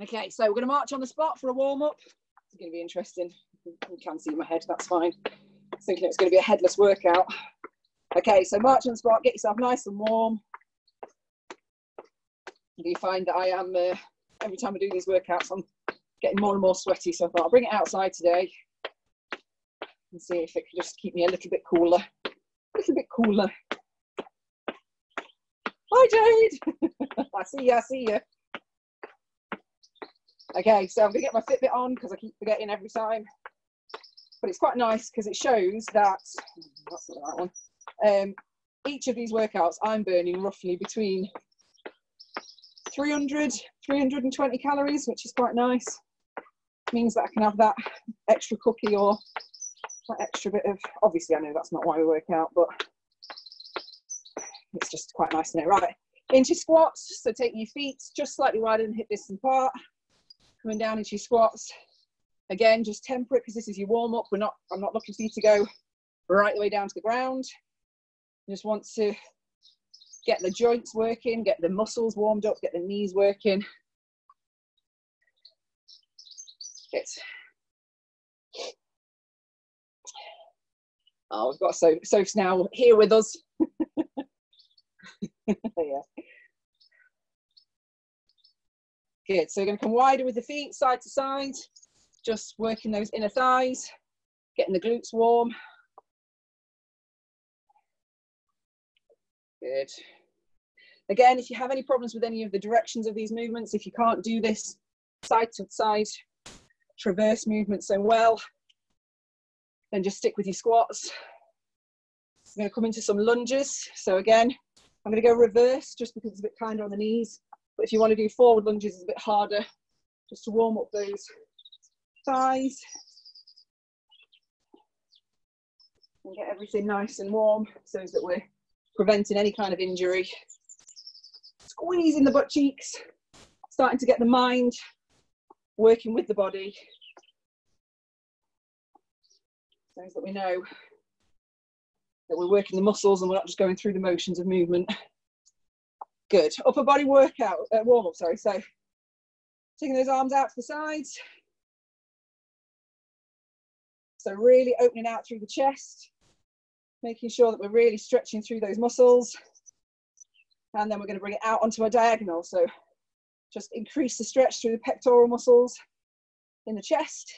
Okay, so we're going to march on the spot for a warm-up. It's going to be interesting. You can see my head, that's fine. I was thinking it was going to be a headless workout. Okay, so march on the spot, get yourself nice and warm. You find that I am, every time I do these workouts, I'm getting more and more sweaty, so I thought I'll bring it outside today and see if it can just keep me a little bit cooler. A little bit cooler. Hi, Jade. I see you, I see you. Okay, so I'm going to get my Fitbit on because I keep forgetting every time. But it's quite nice because it shows that, that's not the right one, each of these workouts I'm burning roughly between 300, 320 calories, which is quite nice. Means that I can have that extra cookie or that extra bit of, obviously I know that's not why we work out, but it's just quite nice to know. Right, into squats, so taking your feet just slightly wider than hip distance apart, coming down into your squats. Again, just temper it because this is your warm up. I'm not looking for you to go right the way down to the ground. You just want to get the joints working, get the muscles warmed up, get the knees working. Good. Oh, we've got Soph's now here with us. Yeah. Good, so you're going to come wider with the feet, side to side, just working those inner thighs, getting the glutes warm. Good. Again, if you have any problems with any of the directions of these movements, if you can't do this side to side traverse movement so well, then just stick with your squats. I'm going to come into some lunges. So again, I'm going to go reverse just because it's a bit kinder on the knees. But if you want to do forward lunges, it's a bit harder just to warm up those thighs and get everything nice and warm so that we're preventing any kind of injury. Squeezing the butt cheeks, starting to get the mind working with the body so that we know that we're working the muscles and we're not just going through the motions of movement. Good. Upper body workout, warm up, sorry. So taking those arms out to the sides. So really opening out through the chest, making sure that we're really stretching through those muscles. And then we're going to bring it out onto a diagonal. So just increase the stretch through the pectoral muscles in the chest.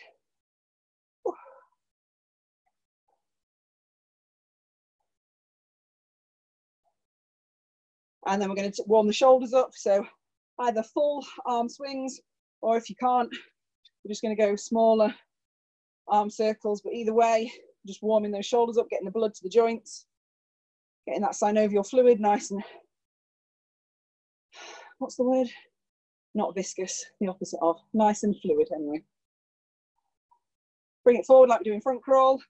And then we're going to warm the shoulders up. So either full arm swings, or if you can't, we're just going to go smaller arm circles. But either way, just warming those shoulders up, getting the blood to the joints, getting that synovial fluid nice and, what's the word? Not viscous, the opposite of, nice and fluid anyway. Bring it forward like we're doing front crawl.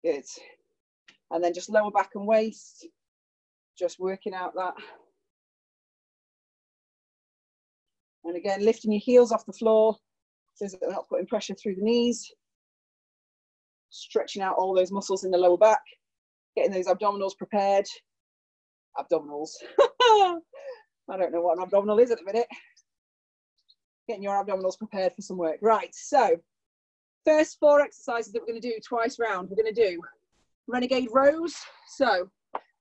Good. And then just lower back and waist, just working out that. And again, lifting your heels off the floor so that they're not putting pressure through the knees. Stretching out all those muscles in the lower back, getting those abdominals prepared. Abdominals. I don't know what an abdominal is at the minute. Getting your abdominals prepared for some work. Right, so first 4 exercises that we're going to do twice round. We're going to do renegade rows. So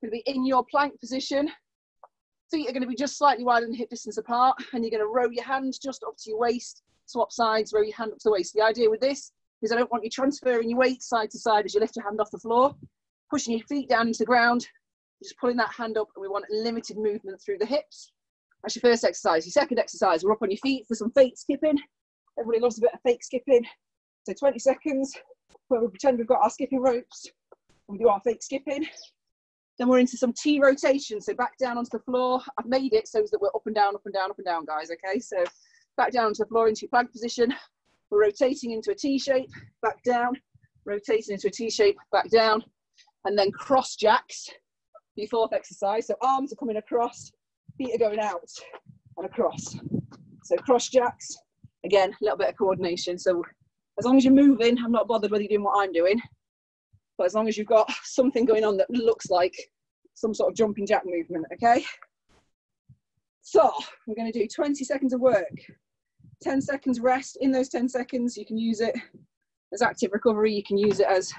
going to be in your plank position. Feet are going to be just slightly wider than hip distance apart, and you're going to row your hand just up to your waist, swap sides, row your hand up to the waist. The idea with this is I don't want you transferring your weight side to side as you lift your hand off the floor, pushing your feet down into the ground, just pulling that hand up, and we want limited movement through the hips. That's your first exercise. Your second exercise, we're up on your feet for some fake skipping. Everybody loves a bit of fake skipping. So 20 seconds where we pretend we've got our skipping ropes. We do our fake skipping. Then we're into some T rotation. So back down onto the floor. I've made it so that we're up and down, up and down, up and down, guys. Okay, so back down onto the floor into your plank position. We're rotating into a T shape, back down, rotating into a T shape, back down, and then cross jacks. Your fourth exercise. So arms are coming across, feet are going out and across. So cross jacks. Again, a little bit of coordination. So as long as you're moving, I'm not bothered whether you're doing what I'm doing. But as long as you've got something going on that looks like some sort of jumping jack movement, okay? So we're going to do 20 seconds of work, 10 seconds rest. In those 10 seconds, you can use it as active recovery. You can use it as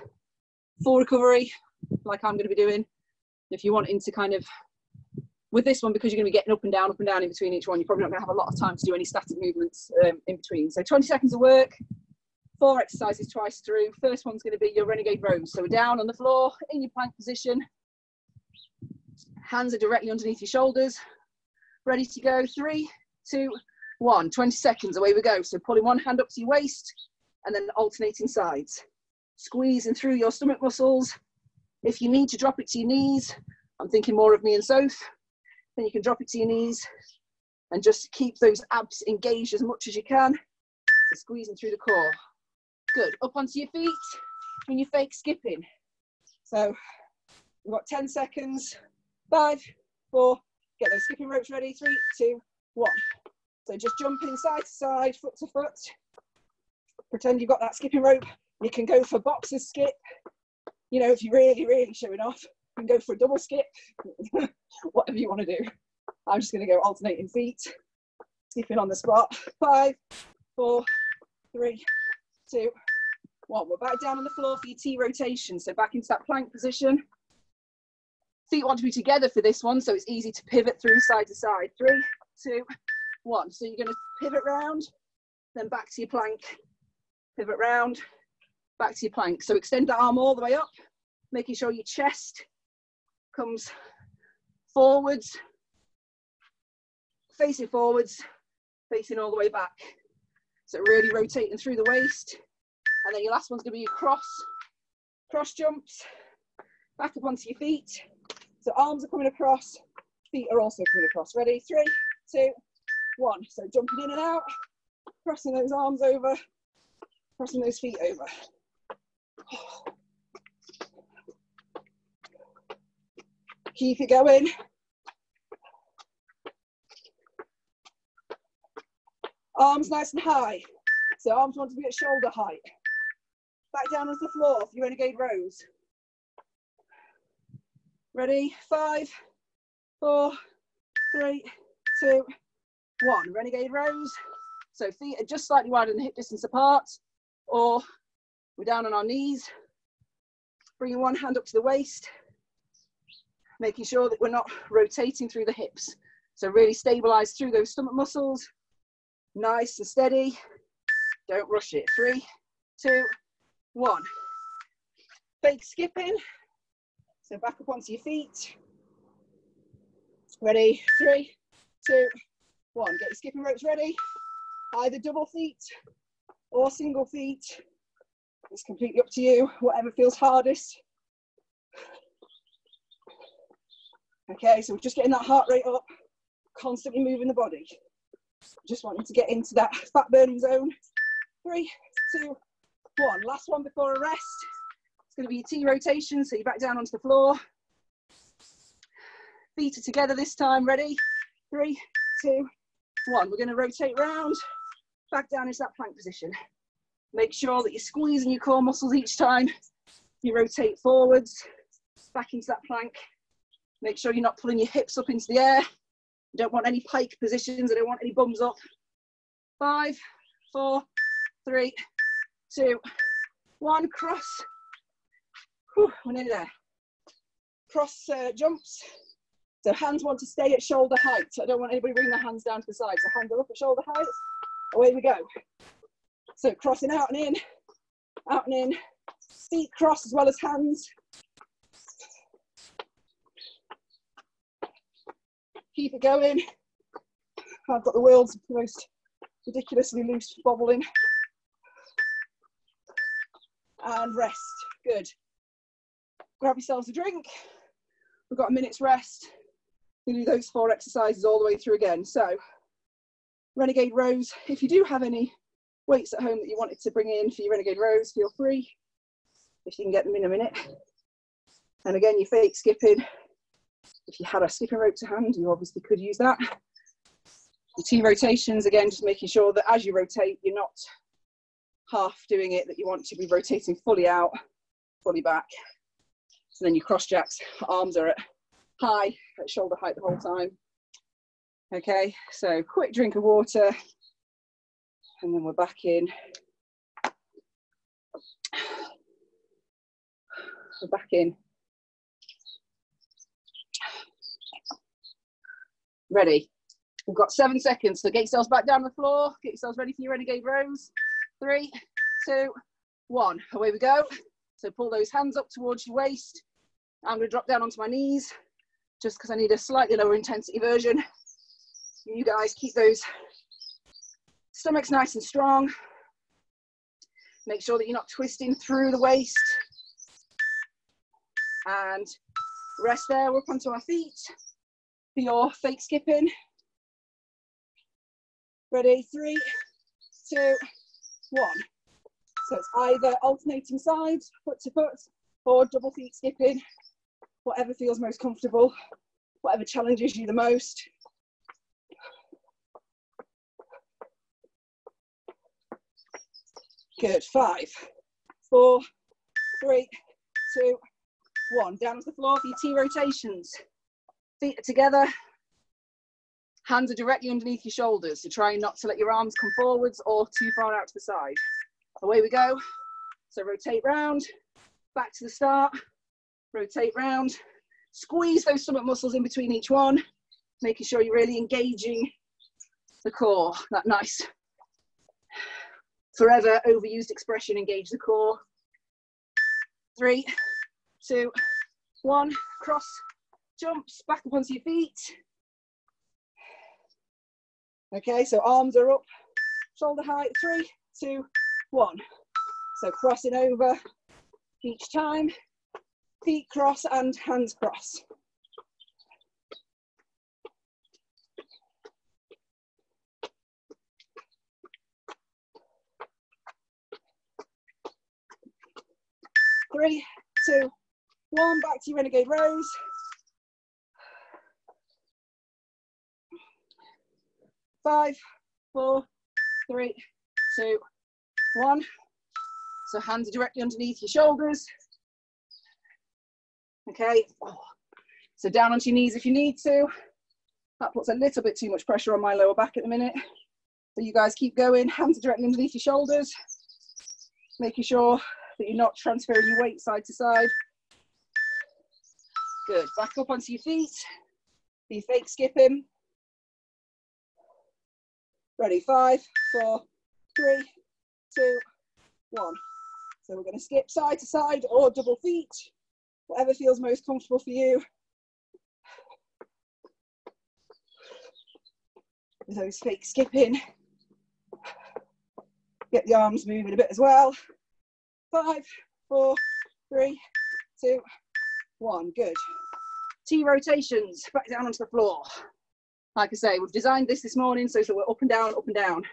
full recovery, like I'm going to be doing. If you're wanting to kind of, with this one, because you're going to be getting up and down in between each one, you're probably not going to have a lot of time to do any static movements in between. So 20 seconds of work, 4 exercises twice through. First one's going to be your renegade rows. So we're down on the floor in your plank position. Hands are directly underneath your shoulders. Ready to go. 3, 2, 1. 20 seconds. Away we go. So pulling one hand up to your waist and then alternating sides. Squeezing through your stomach muscles. If you need to drop it to your knees, I'm thinking more of me and Soph, then you can drop it to your knees and just keep those abs engaged as much as you can. So squeezing through the core. Good. Up onto your feet when you're fake skipping. So we've got 10 seconds. 5, 4, get those skipping ropes ready. 3, 2, 1. So just jumping side to side, foot to foot. Pretend you've got that skipping rope. You can go for boxer skip. You know, if you're really, really showing off, you can go for a double skip. Whatever you want to do. I'm just going to go alternating feet. Skipping on the spot. 5, 4, 3, 2, 1. We're back down on the floor for your T rotation. So back into that plank position. Feet want to be together for this one, so it's easy to pivot through side to side. 3, 2, 1. So you're going to pivot round, then back to your plank. Pivot round, back to your plank. So extend that arm all the way up, making sure your chest comes forwards, facing forwards, facing all the way back. So really rotating through the waist. And then your last one's going to be your cross jumps, back up onto your feet. So arms are coming across, feet are also coming across. Ready? 3, 2, 1. So jumping in and out, crossing those arms over, crossing those feet over. Keep it going. Arms nice and high. So arms want to be at shoulder height. Back down onto the floor for your renegade rows. Ready? 5, 4, 3, 2, 1. Renegade rows. So feet are just slightly wider than hip distance apart, or we're down on our knees. Bringing one hand up to the waist, making sure that we're not rotating through the hips. So really stabilize through those stomach muscles. Nice and steady. Don't rush it. 3, 2, 1. Fake skipping. So back up onto your feet. Ready? 3, 2, 1. Get your skipping ropes ready. Either double feet or single feet. It's completely up to you, whatever feels hardest. Okay, so we're just getting that heart rate up, constantly moving the body. Just wanting to get into that fat burning zone. 3, 2, 1. Last one before a rest. It's going to be your T rotation, so you're back down onto the floor. Feet are together this time. Ready? 3, 2, 1. We're going to rotate round, back down into that plank position. Make sure that you're squeezing your core muscles each time you rotate forwards, back into that plank. Make sure you're not pulling your hips up into the air. You don't want any pike positions. I don't want any bums up. 5, 4, 3, 2, 1. Cross. Whew, we're nearly there. Cross jumps. So hands want to stay at shoulder height. I don't want anybody bringing their hands down to the side. So hands are up at shoulder height. Away we go. So crossing out and in. Feet cross as well as hands. Keep it going. I've got the world's most ridiculously loose bobbling. And rest. Good. Grab yourselves a drink. We've got a minute's rest. We do those 4 exercises all the way through again. So, renegade rows. If you do have any weights at home that you wanted to bring in for your renegade rows, feel free. If you can get them in a minute. And again, your fake skipping. If you had a skipping rope to hand, you obviously could use that. The T rotations, again, just making sure that as you rotate, you're not half doing it, that you want to be rotating fully out, fully back. So then your cross jacks, arms are at high, at shoulder height the whole time. Okay, so quick drink of water, and then we're back in. We're back in. Ready. We've got 7 seconds, so get yourselves back down on the floor. Get yourselves ready for your renegade rows. 3, 2, 1. Away we go. So pull those hands up towards your waist. I'm going to drop down onto my knees, just because I need a slightly lower intensity version. You guys keep those stomachs nice and strong. Make sure that you're not twisting through the waist. And rest there, we're up onto our feet for your fake skipping. Ready, 3, 2, 1. So it's either alternating sides, foot to foot, or double feet skipping, whatever feels most comfortable, whatever challenges you the most. Good, 5, 4, 3, 2, 1. Down to the floor for your T rotations. Feet are together. Hands are directly underneath your shoulders, so try not to let your arms come forwards or too far out to the side. Away we go. So rotate round, back to the start, rotate round. Squeeze those stomach muscles in between each one, making sure you're really engaging the core. That nice, forever overused expression, engage the core. 3, 2, 1. Cross, jumps, back up onto your feet. Okay, so arms are up, shoulder height. 3, 2, 1. So crossing over each time, feet cross and hands cross. Three, 2, 1. Back to your renegade rows. Five, 4, 3, 2, 1. So hands are directly underneath your shoulders. Okay, so down onto your knees if you need to. That puts a little bit too much pressure on my lower back at the minute. So you guys keep going, hands are directly underneath your shoulders, making sure that you're not transferring your weight side to side. Good, back up onto your feet, be fake skipping. Ready, 5, 4, 3, 2, 1. So we're going to skip side to side or double feet, whatever feels most comfortable for you. With those fake skipping, get the arms moving a bit as well. 5, 4, 3, 2, 1. Good. T rotations, back down onto the floor. Like I say, we've designed this morning so we're up and down, up and down.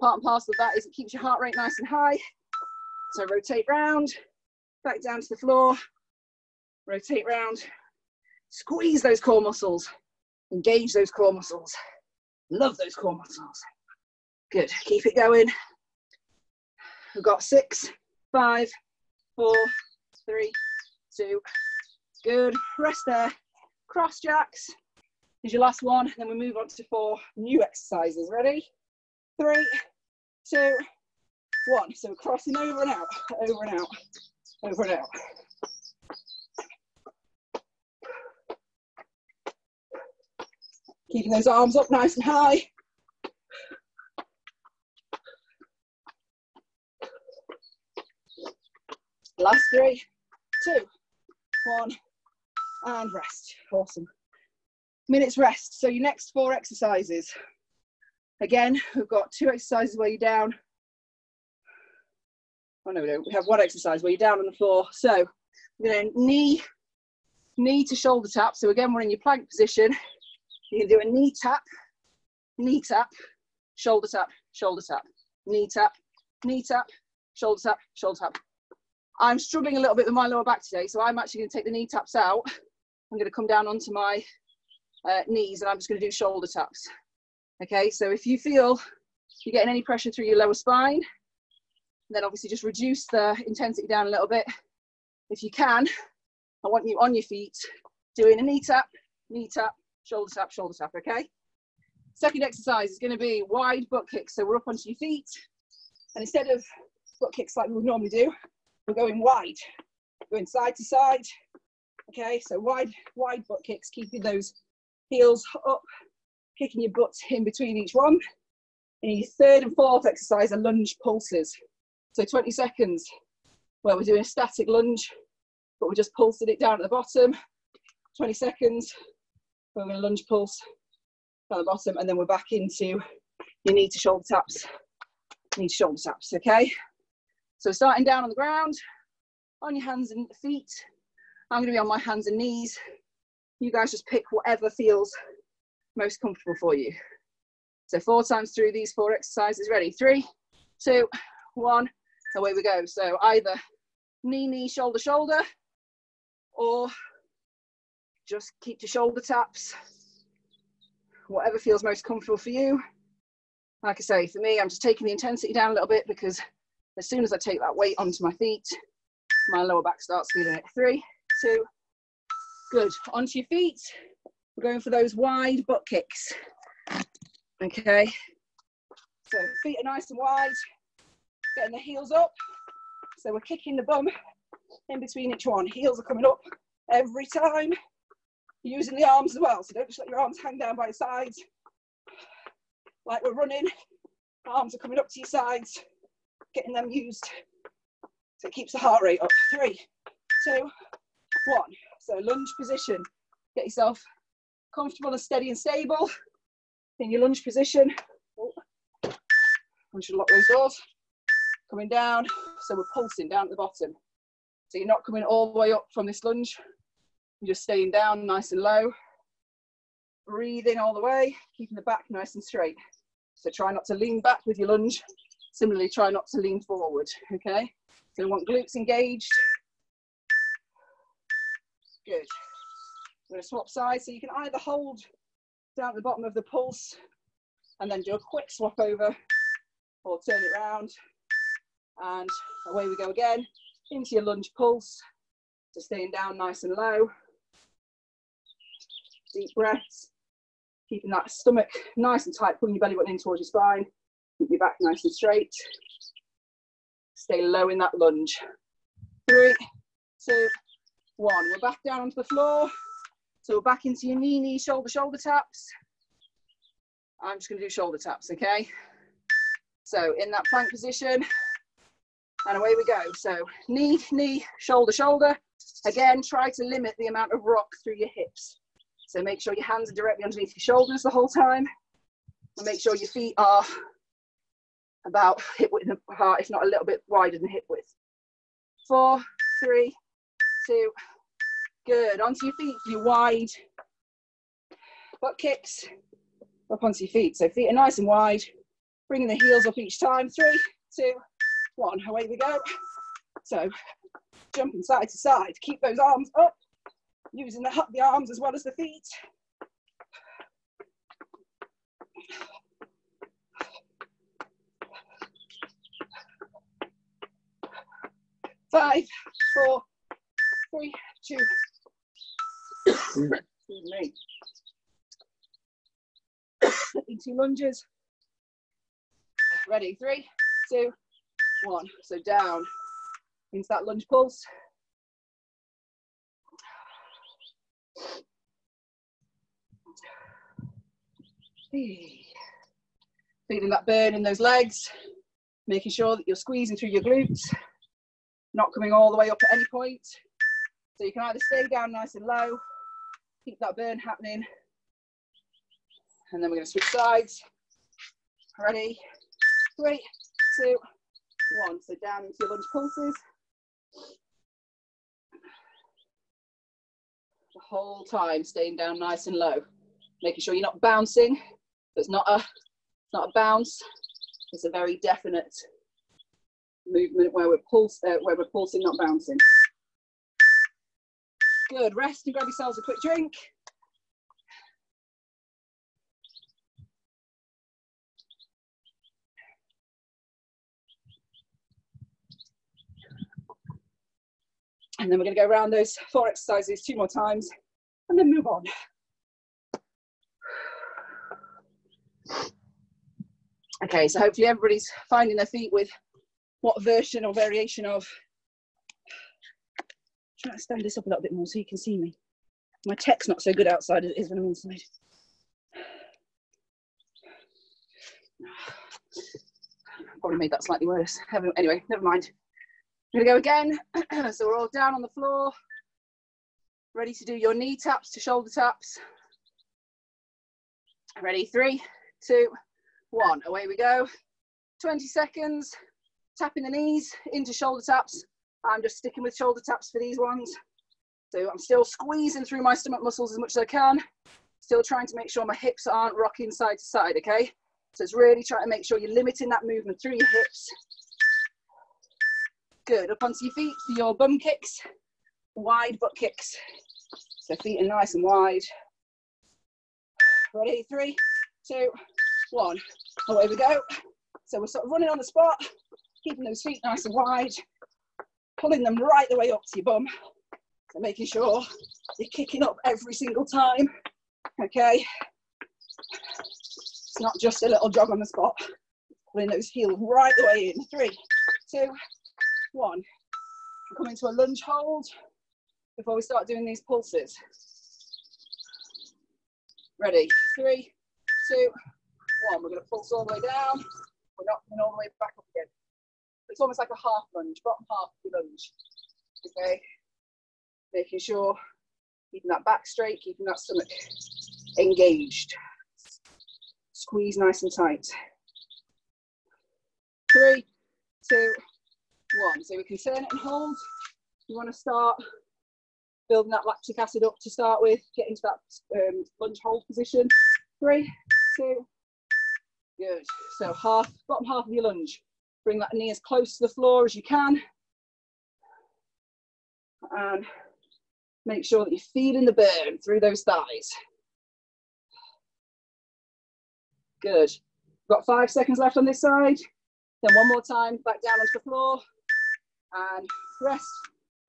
Part and parcel of that is it keeps your heart rate nice and high. So rotate round, back down to the floor, rotate round, squeeze those core muscles, engage those core muscles. Love those core muscles. Good, keep it going. We've got 6, 5, 4, 3, 2. Good, rest there. Cross jacks is your last one. And then we move on to 4 new exercises. Ready? 3, 2, 1. So crossing over and out, over and out, over and out. Keeping those arms up nice and high. Last 3, 2, 1, and rest. Awesome. Minutes rest. So your next 4 exercises. Again, we've got 2 exercises where you're down. Oh no, we don't. We have 1 exercise where you're down on the floor. So we're going to knee to shoulder tap. So again, we're in your plank position. You can do a knee tap, shoulder tap, shoulder tap, knee tap, shoulder tap, shoulder tap. I'm struggling a little bit with my lower back today, so I'm actually going to take the knee taps out. I'm going to come down onto my knees and I'm just going to do shoulder taps. Okay, so if you feel you're getting any pressure through your lower spine, then obviously just reduce the intensity down a little bit. If you can, I want you on your feet doing a knee tap, shoulder tap, okay? Second exercise is going to be wide butt kicks. So we're up onto your feet, and instead of butt kicks like we would normally do, we're going wide, going side to side. Okay, so wide butt kicks, keeping those heels up, kicking your butt in between each one. And your third and fourth exercise are lunge pulses. So 20 seconds where we're doing a static lunge, but we're just pulsing it down at the bottom. 20 seconds where we're going to lunge pulse down the bottom, and then we're back into your knee to shoulder taps, okay? So starting down on the ground, on your hands and feet. I'm going to be on my hands and knees. You guys just pick whatever feels most comfortable for you. So 4 times through these 4 exercises. Ready? 3, 2, 1. Away we go. So either knee, shoulder, shoulder, or just keep your shoulder taps. Whatever feels most comfortable for you. Like I say, for me, I'm just taking the intensity down a little bit, because as soon as I take that weight onto my feet, my lower back starts feeling it. 3, 2, good. Onto your feet. We're going for those wide butt kicks. Okay. So feet are nice and wide. Getting the heels up. So we're kicking the bum in between each one. Heels are coming up every time. Using the arms as well. So don't just let your arms hang down by your sides. Like we're running. Arms are coming up to your sides. Getting them used. So it keeps the heart rate up. 3, 2, 1. So lunge position. Get yourself comfortable and steady and stable in your lunge position. I should lock those doors. Coming down. So we're pulsing down at the bottom. So you're not coming all the way up from this lunge. You're just staying down nice and low. Breathing all the way, keeping the back nice and straight. So try not to lean back with your lunge. Similarly, try not to lean forward, okay? So we want glutes engaged. Good. We're going to swap sides, so you can either hold down at the bottom of the pulse and then do a quick swap over, or turn it round, and away we go again into your lunge pulse. So staying down nice and low. Deep breaths, keeping that stomach nice and tight, pulling your belly button in towards your spine. Keep your back nice and straight. Stay low in that lunge. 3, 2, 1. We're back down onto the floor. So we're back into your knee, shoulder, shoulder taps. I'm just going to do shoulder taps, okay? So in that plank position, and away we go. So knee, shoulder, shoulder. Again, try to limit the amount of rock through your hips. So make sure your hands are directly underneath your shoulders the whole time. And make sure your feet are about hip width apart, if not a little bit wider than hip width. 4, 3, 2, good. Onto your feet for your wide butt kicks. Up onto your feet. So feet are nice and wide. Bringing the heels up each time. 3, 2, 1. Away we go. So jumping side to side. Keep those arms up. Using the arms as well as the feet. Five, 4, 3, 2. Excuse me. Into lunges. Ready? 3, 2, 1. So down into that lunge pulse. Feeling that burn in those legs, making sure that you're squeezing through your glutes, not coming all the way up at any point. So you can either stay down nice and low, keep that burn happening, and then we're going to switch sides. Ready? 3, 2, 1. So down into your lunge pulses. The whole time staying down nice and low, making sure you're not bouncing. It's not a bounce. It's a very definite movement where we're pulsing, not bouncing. Good. Rest and grab yourselves a quick drink. And then we're going to go around those 4 exercises 2 more times and then move on. Okay, so hopefully everybody's finding their feet with what version or variation of. Try to stand this up a little bit more so you can see me. My tech's not so good outside as it is when I'm inside. Probably made that slightly worse. Anyway, never mind. I'm gonna go again. So we're all down on the floor, ready to do your knee taps to shoulder taps. Ready, 3, 2, 1, away we go. 20 seconds, tapping the knees into shoulder taps. I'm just sticking with shoulder taps for these ones. So I'm still squeezing through my stomach muscles as much as I can. Still trying to make sure my hips aren't rocking side to side, okay? So it's really trying to make sure you're limiting that movement through your hips. Good, up onto your feet for your bum kicks, wide butt kicks. So feet are nice and wide. Ready, 3, 2, 1, away we go. So we're sort of running on the spot, keeping those feet nice and wide, pulling them right the way up to your bum. So making sure you're kicking up every single time, okay? It's not just a little jog on the spot. Pulling those heels right the way in. 3, 2, 1. Come into a lunge hold before we start doing these pulses. Ready, 3, 2, 1. We're going to pulse all the way down. We're not coming all the way back up again. It's almost like a half lunge, bottom half of your lunge. Okay, making sure keeping that back straight, keeping that stomach engaged. Squeeze nice and tight. 3, 2, 1. So we can turn it and hold. You want to start building that lactic acid up to start with. Get into that lunge hold position. 3, 2. Good. So bottom half of your lunge. Bring that knee as close to the floor as you can. And make sure that you're feeling the burn through those thighs. Good. We've got 5 seconds left on this side. Then one more time, back down onto the floor. And rest.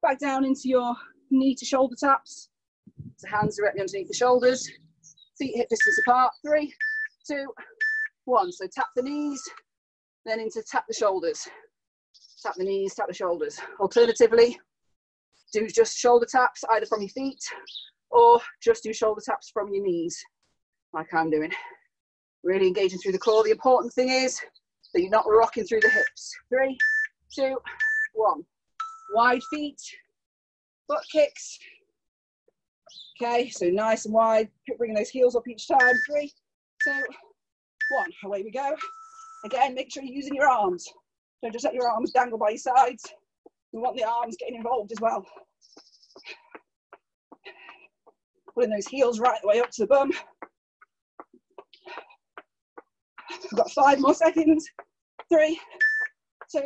Back down into your knee to shoulder taps. So hands directly underneath the shoulders. Feet hip distance apart. 3, 2, 1. So tap the knees, then into tap the shoulders. Tap the knees, tap the shoulders. Alternatively, do just shoulder taps either from your feet or just do shoulder taps from your knees, like I'm doing. Really engaging through the core. The important thing is that you're not rocking through the hips. 3, 2, 1. Wide feet, butt kicks. Okay, so nice and wide, bringing those heels up each time. 3, 2, 1, away we go. Again, make sure you're using your arms. Don't just let your arms dangle by your sides. We want the arms getting involved as well. Putting those heels right the way up to the bum. We've got 5 more seconds. 3, 2,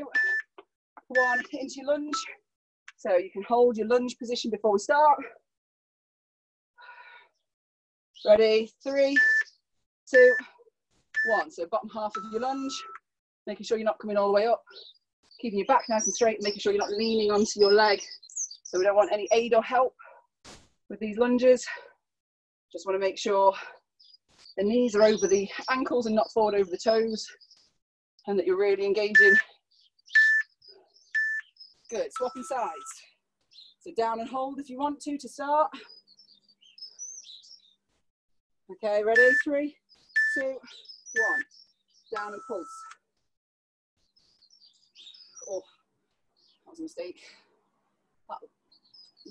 1, into your lunge. So you can hold your lunge position before we start. Ready, 3, 2, 1. So bottom half of your lunge, making sure you're not coming all the way up. Keeping your back nice and straight, and making sure you're not leaning onto your leg. So we don't want any aid or help with these lunges. Just want to make sure the knees are over the ankles and not forward over the toes, and that you're really engaging. Good, swapping sides. So down and hold if you want to start. Okay, ready? 3, 2, 1. Down and pulse. Oh, that was a mistake. That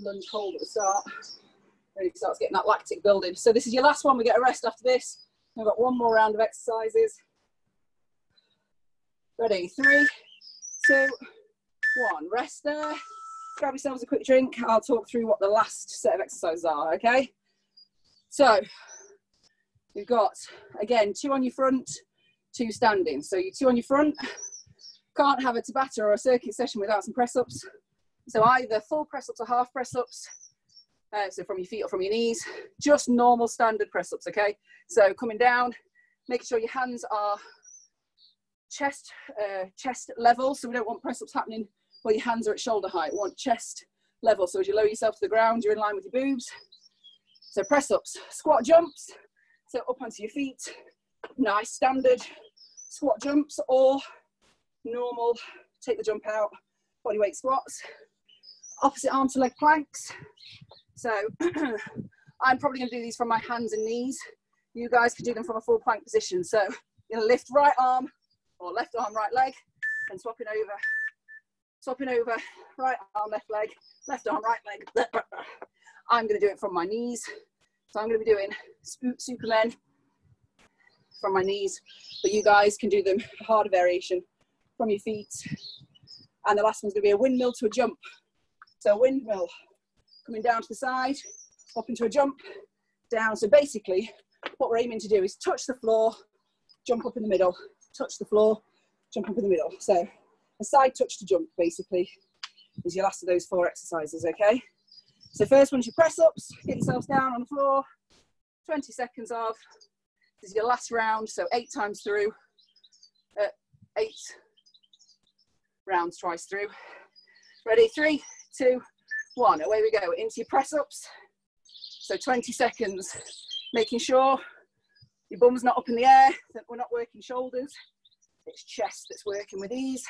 lunge hold at the start really starts getting that lactic building. So this is your last one. We get a rest after this. We've got one more round of exercises. Ready? 3, 2, 1. Rest there. Grab yourselves a quick drink. I'll talk through what the last set of exercises are, okay? So we've got, again, 2 on your front, 2 standing. So your 2 on your front. Can't have a Tabata or a circuit session without some press-ups. So either full press-ups or half press-ups. So from your feet or from your knees. Just normal standard press-ups, okay? So coming down, making sure your hands are chest level. So we don't want press-ups happening where your hands are at shoulder height. We want chest level. So as you lower yourself to the ground, you're in line with your boobs. So press-ups, squat jumps. So up onto your feet. Nice standard squat jumps or normal, take the jump out, body weight squats. Opposite arm to leg planks. So I'm probably going to do these from my hands and knees. You guys can do them from a full plank position. So you're going to lift right arm or left arm, right leg, and swapping over, right arm, left leg, left arm, right leg. I'm going to do it from my knees. So I'm going to be doing Supermen from my knees, but you guys can do them a harder variation from your feet. And the last one's going to be a windmill to a jump. So windmill, coming down to the side, up into a jump, down. So basically, what we're aiming to do is touch the floor, jump up in the middle, touch the floor, jump up in the middle. So a side touch to jump, basically, is your last of those 4 exercises, okay? So first one's your press-ups, get yourselves down on the floor, 20 seconds of. This is your last round, so 8 times through, 8 rounds twice through. Ready, 3, 2, 1, away we go, into your press-ups. So 20 seconds, making sure your bum's not up in the air, that we're not working shoulders, it's chest that's working with ease.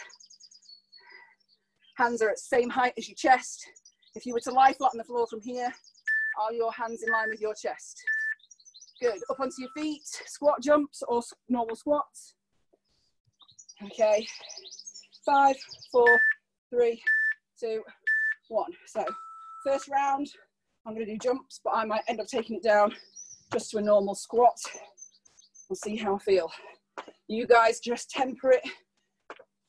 Hands are at the same height as your chest. If you were to lie flat on the floor from here, are your hands in line with your chest? Good, up onto your feet, squat jumps or normal squats. Okay, 5, 4, 3, 2, 1. So first round, I'm going to do jumps, but I might end up taking it down just to a normal squat. We'll see how I feel. You guys just temper it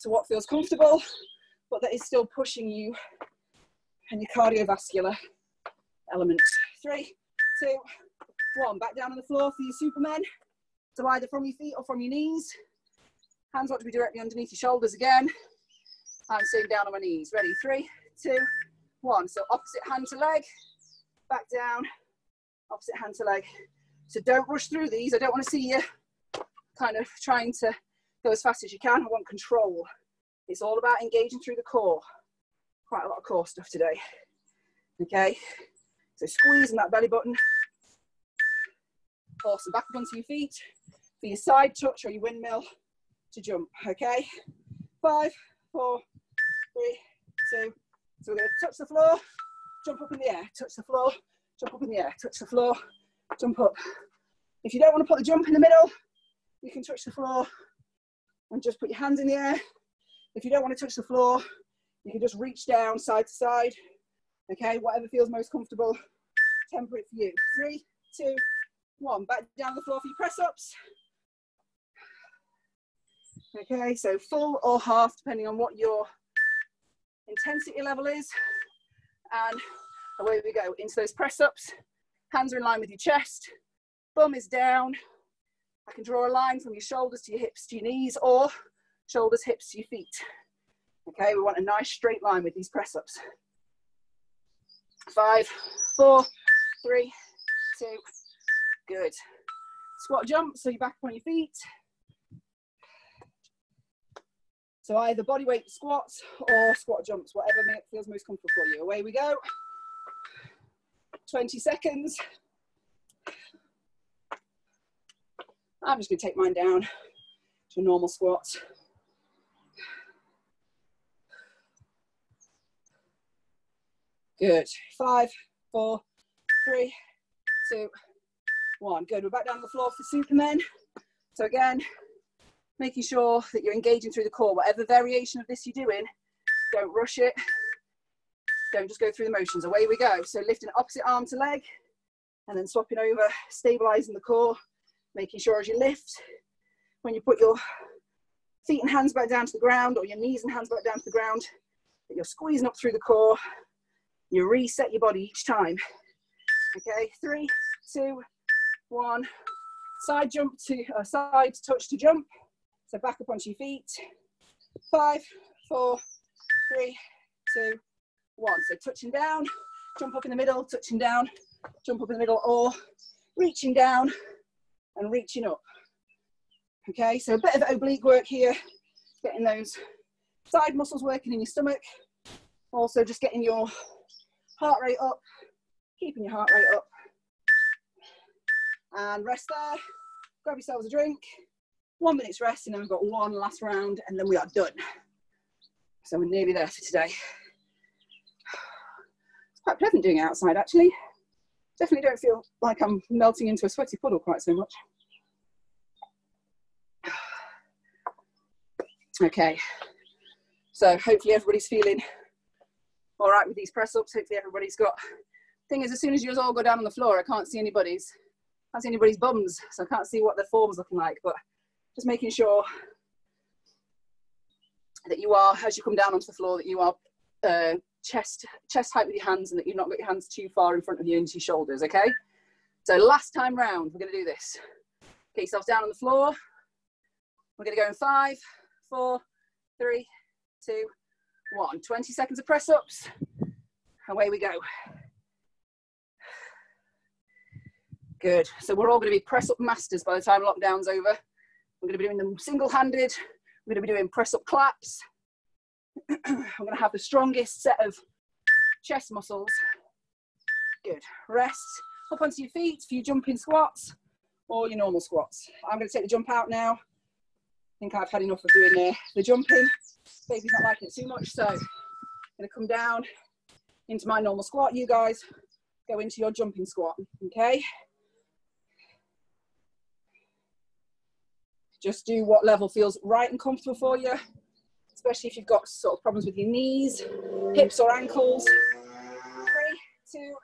to what feels comfortable, but that is still pushing you and your cardiovascular element. 3, 2, 1. Back down on the floor for your Supermen. So either from your feet or from your knees. Hands want to be directly underneath your shoulders again. I'm sitting down on my knees. Ready, 3, 2, 1. So opposite hand to leg, back down, opposite hand to leg. So don't rush through these. I don't want to see you kind of trying to go as fast as you can. I want control. It's all about engaging through the core. Quite a lot of core stuff today. Okay, so squeezing that belly button. Awesome, back up onto your feet for your side touch or your windmill to jump, okay? 5, 4, 3, 2. So we're going to touch the floor, jump up in the air, touch the floor, jump up in the air, touch the floor, jump up. If you don't want to put the jump in the middle, you can touch the floor and just put your hands in the air. If you don't want to touch the floor, you can just reach down side to side. Okay, whatever feels most comfortable, temper it for you. 3, 2, 1. Back down the floor for your press-ups. Okay, so full or half, depending on what your intensity level is. And away we go into those press-ups. Hands are in line with your chest. Bum is down. I can draw a line from your shoulders to your hips to your knees, or shoulders, hips to your feet. Okay, we want a nice straight line with these press-ups. 5, 4, 3, 2, good. Squat jump, so you're back up on your feet. So either body weight squats or squat jumps, whatever feels most comfortable for you. Away we go. 20 seconds. I'm just going to take mine down to a normal squat. Good. 5, 4, 3, 2, 1. Good. We're back down on the floor for Supermen. So again, making sure that you're engaging through the core. Whatever variation of this you're doing, don't rush it. Don't just go through the motions. Away we go. So lifting opposite arm to leg and then swapping over, stabilizing the core, making sure as you lift, when you put your feet and hands back down to the ground or your knees and hands back down to the ground, that you're squeezing up through the core. You reset your body each time. Okay, 3, 2, 1. Side jump to side touch to jump. So back up onto your feet. 5, 4, 3, 2, 1. So touching down, jump up in the middle, touching down, jump up in the middle, or reaching down and reaching up. Okay, so a bit of oblique work here, getting those side muscles working in your stomach. Also just getting your heart rate up, keeping your heart rate up. And rest there, grab yourselves a drink, 1 minute's rest, and then we've got one last round, and then we are done. So we're nearly there for today. It's quite pleasant doing it outside, actually. Definitely don't feel like I'm melting into a sweaty puddle quite so much. Okay, so hopefully everybody's feeling all right with these press ups. Hopefully everybody's got, thing is, as soon as you all go down on the floor, I can't see anybody's bums, so I can't see what their form's looking like, but just making sure that you are, as you come down onto the floor, that you are chest height with your hands, and that you've not got your hands too far in front of you into your shoulders, okay? So last time round, we're gonna do this. Get yourself down on the floor. We're gonna go in 5, 4, 3, 2, 1. 20 seconds of press ups. Away we go. Good. So we're all going to be press up masters by the time lockdown's over. We're going to be doing them single-handed. We're going to be doing press up claps. We're going to have the strongest set of chest muscles. Good. Rest. Up onto your feet for your jumping squats or your normal squats. I'm going to take the jump out now. I think I've had enough of doing the jumping. Baby's not liking it too much, so I'm going to come down into my normal squat. You guys go into your jumping squat, okay? Just do what level feels right and comfortable for you, especially if you've got sort of problems with your knees, hips or ankles. 3, 2,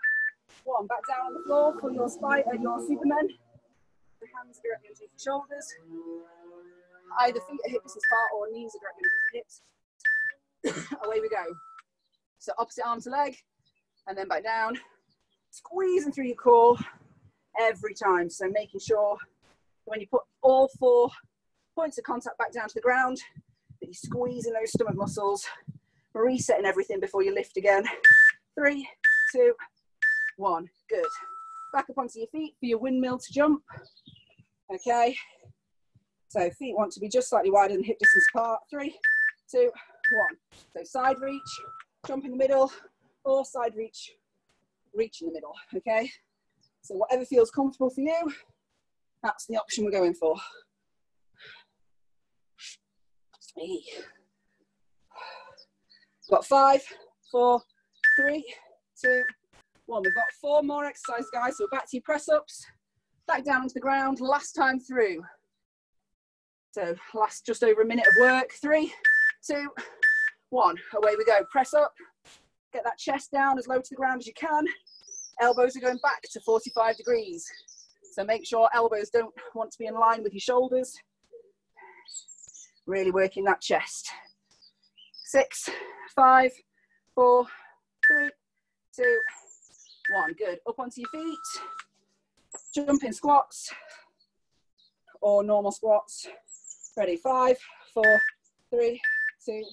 1. Back down on the floor for your your Superman. The hands directly underneath your shoulders. Either feet are hip distance apart or knees are directly underneath your hips. Away we go. So opposite arm to leg, and then back down. Squeezing through your core every time. So making sure when you put all 4 points of contact back down to the ground, that you're squeezing those stomach muscles, resetting everything before you lift again. 3, 2, 1. Good. Back up onto your feet for your windmill to jump. Okay. So feet want to be just slightly wider than hip distance apart. 3, 2, 1. So side reach, jump in the middle, or side reach, reach in the middle. Okay. So whatever feels comfortable for you, that's the option we're going for. Got 5, 4, 3, 2, 1. We've got 4 more exercises, guys. So we're back to your press ups, back down onto the ground, last time through. So last just over a minute of work. 3, 2, 1. Away we go. Press up. Get that chest down as low to the ground as you can. Elbows are going back to 45 degrees. So make sure elbows don't want to be in line with your shoulders. Really working that chest. 6, 5, 4, 3, 2, 1. Good. Up onto your feet. Jumping squats or normal squats. Ready. 5, 4, 3, 2,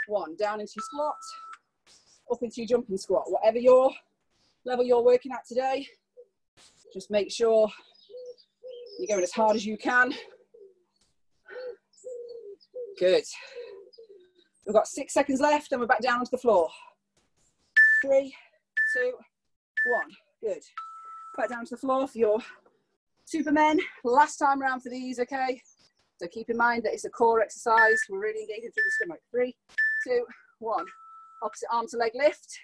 1. Down into your squat. Up into your jumping squat. Whatever your level you're working at today, just make sure you're going as hard as you can. Good. We've got 6 seconds left and we're back down onto the floor. 3, 2, 1. Good. Back down to the floor for your Supermen. Last time around for these, okay? So keep in mind that it's a core exercise. We're really engaging through the stomach. 3, 2, 1. Opposite arm to leg lift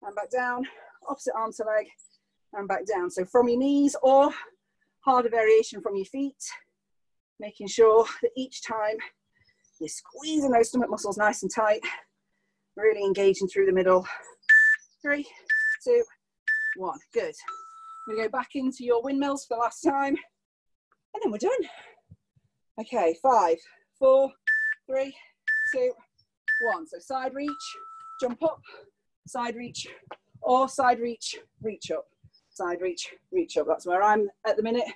and back down. Opposite arm to leg and back down. So from your knees or harder variation from your feet, making sure that each time you're squeezing those stomach muscles nice and tight, really engaging through the middle. 3, 2, 1. Good. We're going to go back into your windmills for the last time, and then we're done. Okay, 5, 4, 3, 2, 1. So side reach, jump up, side reach, or side reach, reach up. Side reach, reach up. That's where I'm at the minute.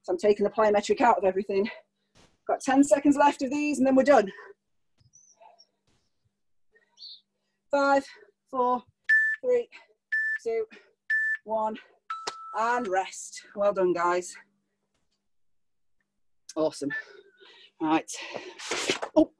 So I'm taking the plyometric out of everything. Got 10 seconds left of these and then we're done. 5, 4, 3, 2, 1, and rest. Well done, guys. Awesome. All right. Oh.